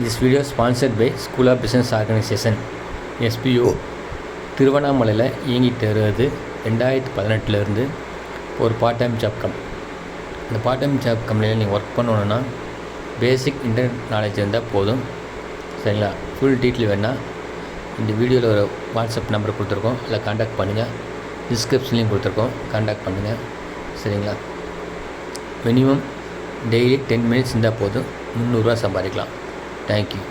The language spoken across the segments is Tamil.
This video is sponsored by School of Business Organization SPO திருவண்ணாமலையில் இயங்கிட்டு வருது 2018 ஒரு பார்ட் டைம் ஜாப் இந்த பார்ட் டைம் ஜாப் கம்பெனியில் நீங்கள் ஒர்க் பண்ணணுன்னா பேசிக் இன்டர்நெட் நாலேஜ் இருந்தால் போதும். சரிங்களா? ஃபுல் டீட்டெயில் வேணால் இந்த வீடியோவில் ஒரு வாட்ஸ்அப் நம்பர் கொடுத்துருக்கோம், அதில் கான்டாக்ட் பண்ணுங்கள். டிஸ்கிரிப்ஷன்லேயும் கொடுத்துருக்கோம், கான்டாக்ட் பண்ணுங்கள். சரிங்களா? மினிமம் டெய்லி 10 மினிட்ஸ் இருந்தால் போதும், 300 ரூபா சம்பாதிக்கலாம். தேங்க்யூ.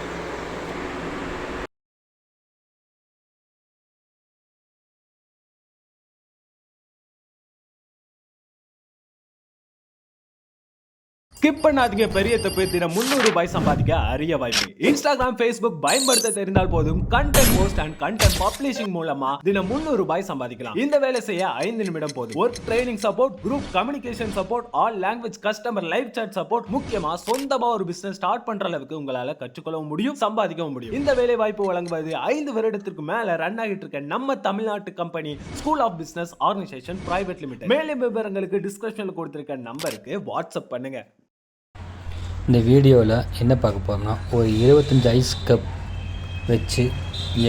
ஸ்கிப் பண்ணாதீங்க, பெரிய தப்பு. தினம் 300 ரூபாய் சம்பாதிக்க அரிய வாய்ப்பு. இன்ஸ்டாகிராம், ஃபேஸ்புக் பயன்படுத்த தெரிந்தால் போதும், content post and content publishing மூலமா தினம் 300 ரூபாய் சம்பாதிக்கலாம். இந்த வேலை செய்ய 5 நிமிடம் போதும். Work training support, group communication support, all language customer live chat support, முக்கியமா சொந்தமா ஒரு பிசினஸ் ஸ்டார்ட் பண்ற அளவுக்கு உங்களால கற்றுக்கொள்ளவும் முடியும், சம்பாதிக்கவும் முடியும். இந்த வேலை வாய்ப்பு வழங்குவது 5 வருடத்திற்கு மேல ரன் ஆகிட்டு இருக்க நம்ம தமிழ்நாட்டு company school of business organisation private limited. மேலும் விவரங்களுக்கு டிஸ்கிரிப்ஷன்ல கொடுத்திருக்க நம்பருக்கு வாட்ஸ்அப் பண்ணுங்க. இந்த வீடியோவில் என்ன பார்க்க போகிறோம்னா, ஒரு 25 ஐஸ் கப் வச்சு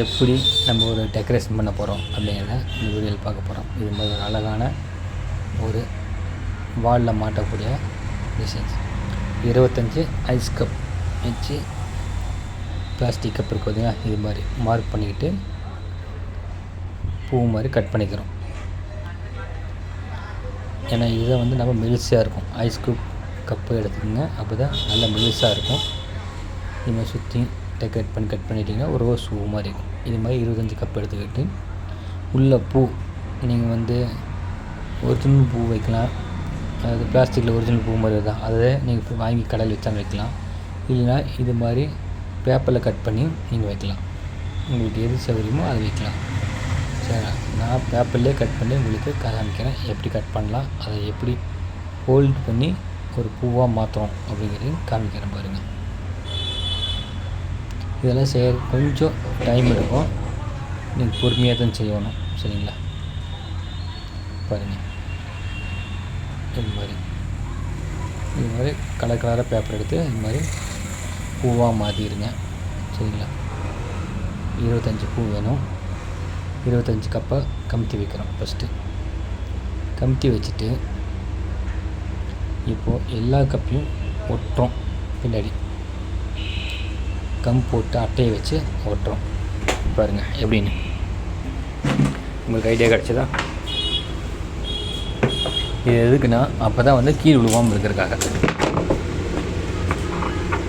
எப்படி நம்ம ஒரு டெக்கரேஷன் பண்ண போகிறோம் அப்படிங்கிறத இந்த வீடியோவில் பார்க்க போகிறோம். இது மாதிரி ஒரு அழகான ஒரு வாலில் மாட்டக்கூடிய டிசைன்ஸ். 25 ஐஸ் கப் வச்சு பிளாஸ்டிக் கப் இருக்கு பார்த்தீங்கன்னா, இது மாதிரி மார்க் பண்ணிக்கிட்டு பூ மாதிரி கட் பண்ணிக்கிறோம். ஏன்னா இதை வந்து நம்ம மெலிசாக இருக்கும். ஐஸ் கப்பு எடுத்துக்கோங்க, அப்போ தான் நல்லா மெலிசாக இருக்கும். இது மாதிரி சுற்றி டெக்கரேட் பண்ணி கட் பண்ணிட்டிங்கன்னா ஒரு ரோஸ் பூ மாதிரி இருக்கும். இது மாதிரி 25 கப் எடுத்துக்கிட்டு உள்ள பூ நீங்கள் வந்து ஒரிஜினல் பூ வைக்கலாம். அதாவது பிளாஸ்டிக்கில் ஒரிஜினல் பூ மாதிரி தான், அதை நீங்கள் வாங்கி கடையில் வச்சாலும் வைக்கலாம். இல்லைனா இது மாதிரி பேப்பரில் கட் பண்ணி நீங்கள் வைக்கலாம். உங்களுக்கு எது சௌகரியமோ அதை வைக்கலாம். சரி, நான் பேப்பர்லேயே கட் பண்ணி உங்களுக்கு காமிக்கிறேன் எப்படி கட் பண்ணலாம், அதை எப்படி ஹோல்ட் பண்ணி ஒரு பூவாக மாற்றணும் அப்படிங்கிறதையும் காமிக்கிறேன் பாருங்கள். இதெல்லாம் செய்ய கொஞ்சம் டைம் எடுக்கும், நீங்கள் பொறுமையாக தான் செய்யணும். சரிங்களா? பாருங்கள், இது மாதிரி கலர் கலராக பேப்பர் எடுத்து இது மாதிரி பூவாக மாற்றிடுங்க. சரிங்களா? 25 பூ வேணும். 25 கப்பை கமுத்தி வைக்கிறோம். ஃபஸ்ட்டு கமுத்தி வச்சுட்டு இப்போது எல்லா கப்பையும் ஒட்டுறோம். பின்னாடி கம் போட்டு அட்டையை வச்சு ஒட்டுறோம். பாருங்கள் எப்படின்னு உங்களுக்கு ஐடியா கிடச்சதா? இது எதுக்குன்னா அப்போ தான் வந்து கீழே விழுவாமல் இருக்கிறதுக்காக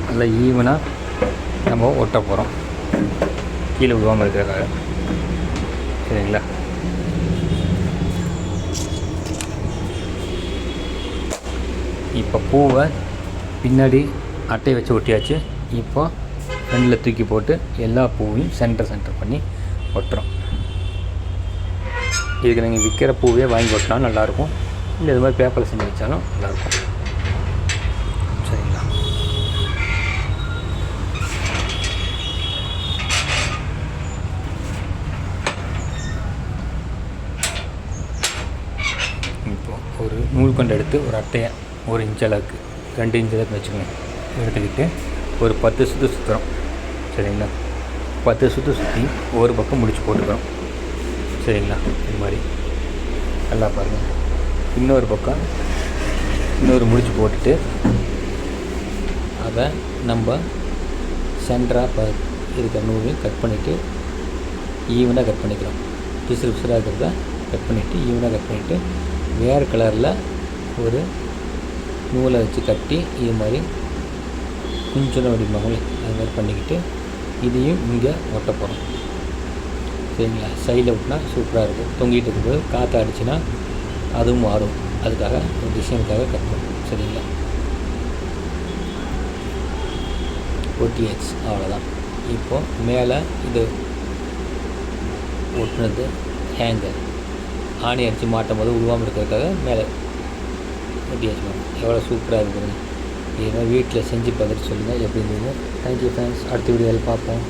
நல்லா ஈவனாக நம்ம ஒட்ட போகிறோம், கீழே விழுவாமல் இருக்கிறதுக்காக. சரிங்களா? இப்போ பூவை பின்னாடி அட்டையை வச்சு ஒட்டியாச்சு. இப்போ ஃப்ரெண்டில் தூக்கி போட்டு எல்லா பூவையும் சென்டர் பண்ணி ஒட்டுறோம். இதுக்கு நீங்கள் விற்கிற பூவே வாங்கி ஒட்டினாலும் நல்லாயிருக்கும், இல்லை இது மாதிரி பேப்பரில் செஞ்சு வச்சாலும் நல்லாயிருக்கும். சரிங்களா? இப்போது ஒரு நூல் கொண்டு எடுத்து ஒரு அட்டையை 1 இன்ச் அளவுக்கு 2 இன்ச் அளவுக்கு வச்சுக்கணும். எடுத்துக்கிட்டு ஒரு 10 சுற்று சுற்றுறோம். சரிங்களா? 10 சுற்று சுற்றி ஒரு பக்கம் முடிச்சு போட்டுக்கிறோம். சரிங்களா? இது மாதிரி நல்லா பாருங்கள். இன்னொரு பக்கம் இன்னொரு முடிச்சு போட்டுட்டு அதை நம்ம சென்டராக இருக்கிற நூலையும் கட் பண்ணிவிட்டு ஈவனாக கட் பண்ணிக்கிறோம். பிசுறாக இருக்கிறத கட் பண்ணிவிட்டு ஈவனாக கட் பண்ணிவிட்டு வேறு கலரில் ஒரு நூலை வச்சு கட்டி இது மாதிரி கொஞ்சம் வடிவங்கள் அது மாதிரி பண்ணிக்கிட்டு இதையும் இங்கே ஒட்ட போகிறோம். சரிங்களா? சைடில் ஒட்டினா சூப்பராக இருக்கும். தொங்கிட்டு இருக்கும்போது காற்று அடிச்சுன்னா அதுவும் மாறும். அதுக்காக ஒரு டிசைனுக்காக கட் பண்ணுறோம். சரிங்களா? ஒட்டியாச்சு, அவ்வளோதான். இப்போது மேலே இது ஒட்டுனது ஹேங்கர் ஆணி அடித்து மாட்டும் போது உருவாமல் இருக்கிறதுக்காக மேலே ஒட்டியாச்சு. எவ்வளோ சூப்பராக இருக்குதுங்க. இதெல்லாம் வீட்டில் செஞ்சு பார்த்துட்டு சொல்லுங்கள் எப்படி இருந்தது. Thank you friends. அடுத்த வீடியோவில் பார்ப்போம்.